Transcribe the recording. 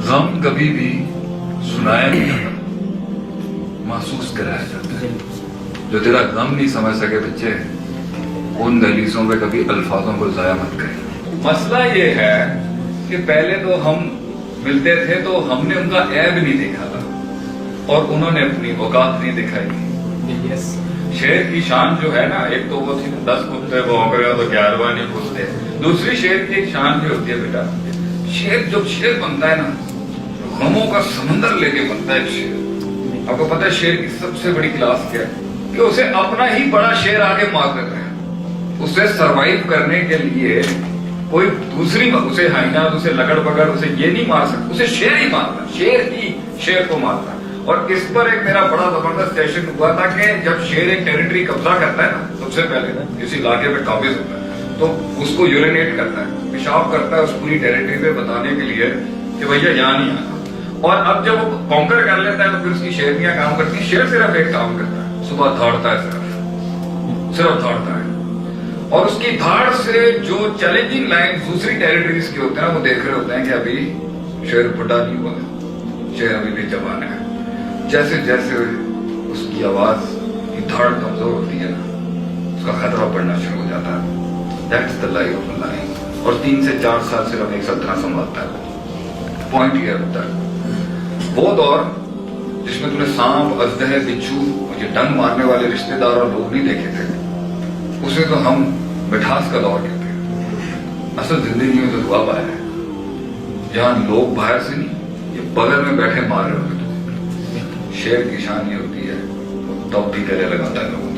غم کبھی بھی سنایا نہیں جاتا، محسوس کرایا جاتا ہے. جو تیرا غم نہیں سمجھ سکے بچے، ان دہلیزوں پہ کبھی الفاظوں کو ضائع مت کریں. مسئلہ یہ ہے کہ پہلے تو ہم ملتے تھے تو ہم نے ان کا عیب نہیں دیکھا تھا اور انہوں نے اپنی اوقات نہیں دکھائی تھی. شیر کی شان جو ہے نا، ایک تو وہ تھی 10 کتے بھونک رہے تو 11واں نہیں پوچھتے. دوسری شیر کی ایک شان یہ ہوتی ہے بیٹا، شیر جب شیر بنتا ہے نا، غموں کا سمندر لے کے بنتا ہے شیر. آپ کو پتا ہے شیر کی سب سے بڑی کلاس کیا ہے؟ کہ اسے اپنا ہی بڑا شیر آگے مار دیتا ہے. اسے سروائیو کرنے کے لیے کوئی دوسری اسے ہائنا، اسے لگڑ بگڑ، اسے یہ نہیں مار سکتا، اسے شیر ہی مارتا، شیر ہی شیر کو مارتا. اور اس پر ایک میرا بڑا زبردست سیشن ہوا تھا کہ جب شیر ایک ٹیریٹری قبضہ کرتا ہے نا، سب سے پہلے کسی علاقے پہ قابض ہوتا ہے تو اس کو یورینیٹ کرتا ہے، پیشاب کرتا ہے اس پوری ٹیریٹری پہ بتانے کے لیے کہ بھیا یہاں نہیں آنا. اور اب جب وہ کانکر کر لیتا ہے تو پھر اس کی شیرنیاں کام کرتی ہیں. شیر صرف ایک کام کرتا ہے، صبح دھاڑتا ہے، صرف دھاڑتا ہے. اور اس کی دھاڑ سے جو چیلنجنگ لائن دوسری ٹیریٹریز کے ہوتے ہیں وہ دیکھ رہے ہوتے ہیں کہ ابھی شیر بڑا نہیں ہوا، شیر ابھی بھی جوان ہے. جیسے جیسے اس کی آواز کی دھاڑ کمزور ہوتی ہے نا، اس کا خطرہ بڑھنا شروع ہو جاتا ہے. That's the life of line. اور 3 سے 4 سال صرف ایک سلطنت سنبھالتا ہے. پوائنٹ یہ ہوتا ہے وہ دور جس میں تم نے سانپ، اژدہے، بچھو اور یہ ڈنگ مارنے والے رشتے دار اور لوگ نہیں دیکھے تھے، اسے تو ہم مٹھاس کا دور کہتے ہیں. اصل زندگی میں تو دعا پایا ہے جہاں لوگ باہر سے نہیں، یہ بغل میں بیٹھے مار رہے ہوتے. شیر کی شان یہ ہوتی ہے وہ تب بھی گلے لگاتا ہے لوگوں